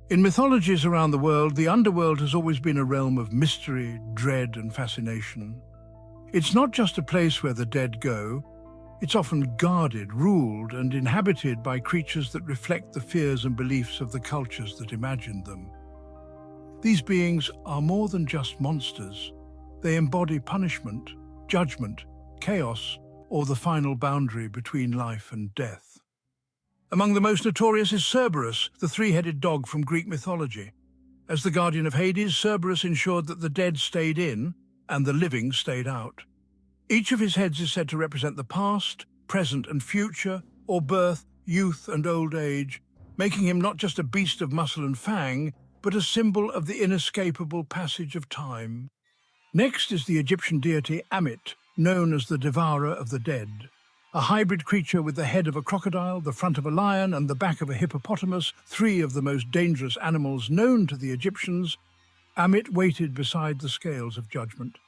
In mythologies around the world, the underworld has always been a realm of mystery, dread, and fascination. It's not just a place where the dead go. It's often guarded, ruled, and inhabited by creatures that reflect the fears and beliefs of the cultures that imagined them. These beings are more than just monsters. They embody punishment, judgment, chaos, or the final boundary between life and death. Among the most notorious is Cerberus, the three-headed dog from Greek mythology. As the guardian of Hades, Cerberus ensured that the dead stayed in and the living stayed out. Each of his heads is said to represent the past, present and future, or birth, youth and old age, making him not just a beast of muscle and fang, but a symbol of the inescapable passage of time. Next is the Egyptian deity Ammit, known as the Devourer of the Dead. A hybrid creature with the head of a crocodile, the front of a lion, and the back of a hippopotamus, three of the most dangerous animals known to the Egyptians, Ammit waited beside the scales of judgment.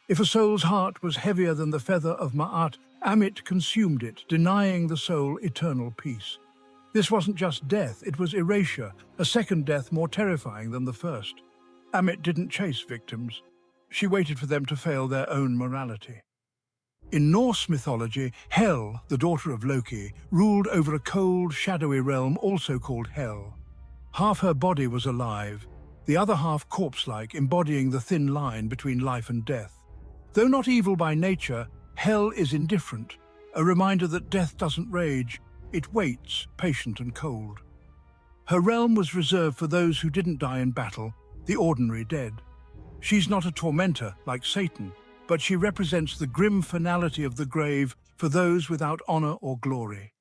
If a soul's heart was heavier than the feather of Ma'at, Ammit consumed it, denying the soul eternal peace. This wasn't just death, it was erasure, a second death more terrifying than the first. Ammit didn't chase victims. She waited for them to fail their own morality. In Norse mythology, Hel, the daughter of Loki, ruled over a cold, shadowy realm also called Hel. Half her body was alive, the other half corpse-like, embodying the thin line between life and death. Though not evil by nature, Hel is indifferent, a reminder that death doesn't rage, it waits, patient and cold. Her realm was reserved for those who didn't die in battle, the ordinary dead. She's not a tormentor like Satan, but she represents the grim finality of the grave for those without honor or glory.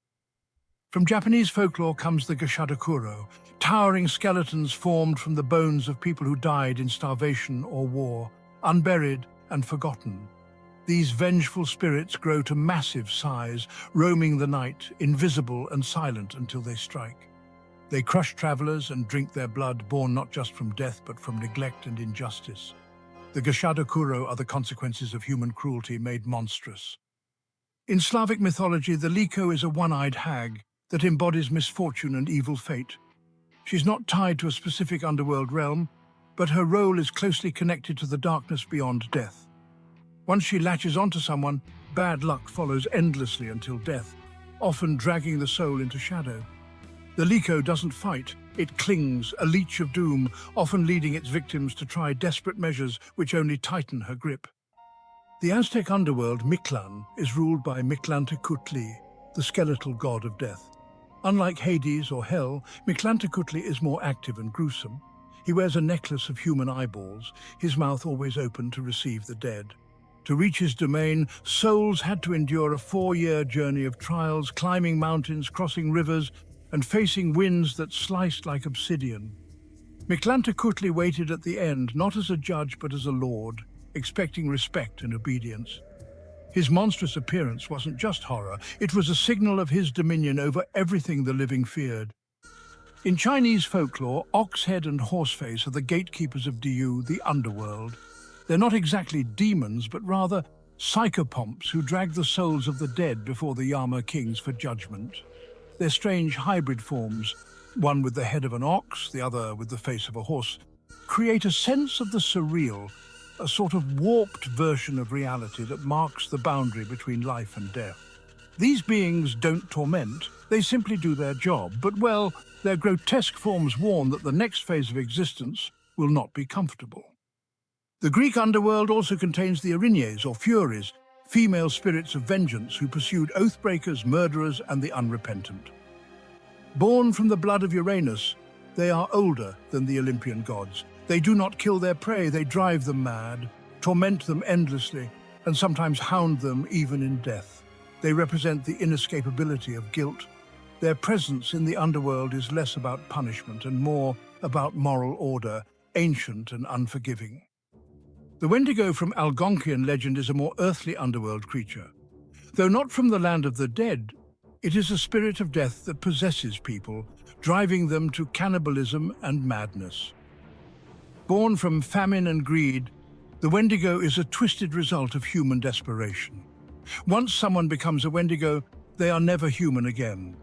From Japanese folklore comes the Gashadokuro, towering skeletons formed from the bones of people who died in starvation or war, unburied and forgotten. These vengeful spirits grow to massive size, roaming the night, invisible and silent until they strike. They crush travelers and drink their blood, born not just from death but from neglect and injustice. The Gashadokuro are the consequences of human cruelty made monstrous. In Slavic mythology, the Liko is a one-eyed hag that embodies misfortune and evil fate. She's not tied to a specific underworld realm, but her role is closely connected to the darkness beyond death. Once she latches onto someone, bad luck follows endlessly until death, often dragging the soul into shadow. The Liko doesn't fight, it clings, a leech of doom, often leading its victims to try desperate measures which only tighten her grip. The Aztec underworld, Mictlan, is ruled by Mictlantecuhtli, the skeletal god of death. Unlike Hades or Hell, Mictlantecuhtli is more active and gruesome. He wears a necklace of human eyeballs, his mouth always open to receive the dead. To reach his domain, souls had to endure a 4-year journey of trials, climbing mountains, crossing rivers, and facing winds that sliced like obsidian. Mictlantecuhtli waited at the end, not as a judge but as a lord, expecting respect and obedience. His monstrous appearance wasn't just horror, it was a signal of his dominion over everything the living feared. In Chinese folklore, Oxhead and Horseface are the gatekeepers of Diu, the underworld. They're not exactly demons, but rather psychopomps who drag the souls of the dead before the Yama kings for judgment. Their strange hybrid forms, one with the head of an ox, the other with the face of a horse, create a sense of the surreal, a sort of warped version of reality that marks the boundary between life and death. These beings don't torment, they simply do their job, but well, their grotesque forms warn that the next phase of existence will not be comfortable. The Greek underworld also contains the Erinyes, or Furies, female spirits of vengeance who pursued oathbreakers, murderers, and the unrepentant. Born from the blood of Uranus, they are older than the Olympian gods. They do not kill their prey, they drive them mad, torment them endlessly, and sometimes hound them even in death. They represent the inescapability of guilt. Their presence in the underworld is less about punishment and more about moral order, ancient and unforgiving. The Wendigo from Algonquian legend is a more earthly underworld creature. Though not from the land of the dead, it is a spirit of death that possesses people, driving them to cannibalism and madness. Born from famine and greed, the Wendigo is a twisted result of human desperation. Once someone becomes a Wendigo, they are never human again.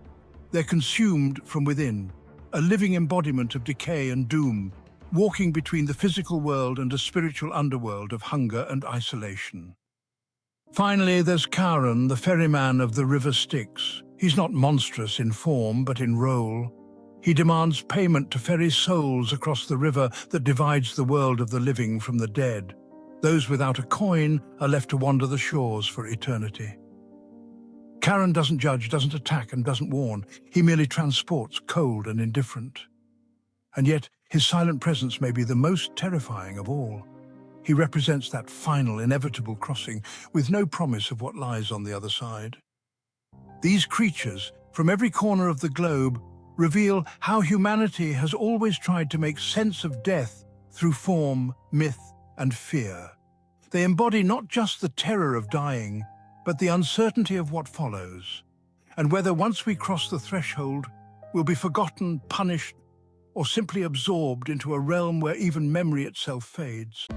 They're consumed from within, a living embodiment of decay and doom, walking between the physical world and a spiritual underworld of hunger and isolation. Finally, there's Charon, the ferryman of the river Styx. He's not monstrous in form, but in role. He demands payment to ferry souls across the river that divides the world of the living from the dead. Those without a coin are left to wander the shores for eternity. Charon doesn't judge, doesn't attack, and doesn't warn. He merely transports, cold and indifferent. And yet, his silent presence may be the most terrifying of all. He represents that final, inevitable crossing, with no promise of what lies on the other side. These creatures, from every corner of the globe, reveal how humanity has always tried to make sense of death through form, myth, and fear. They embody not just the terror of dying, but the uncertainty of what follows, and whether once we cross the threshold, we'll be forgotten, punished, or simply absorbed into a realm where even memory itself fades.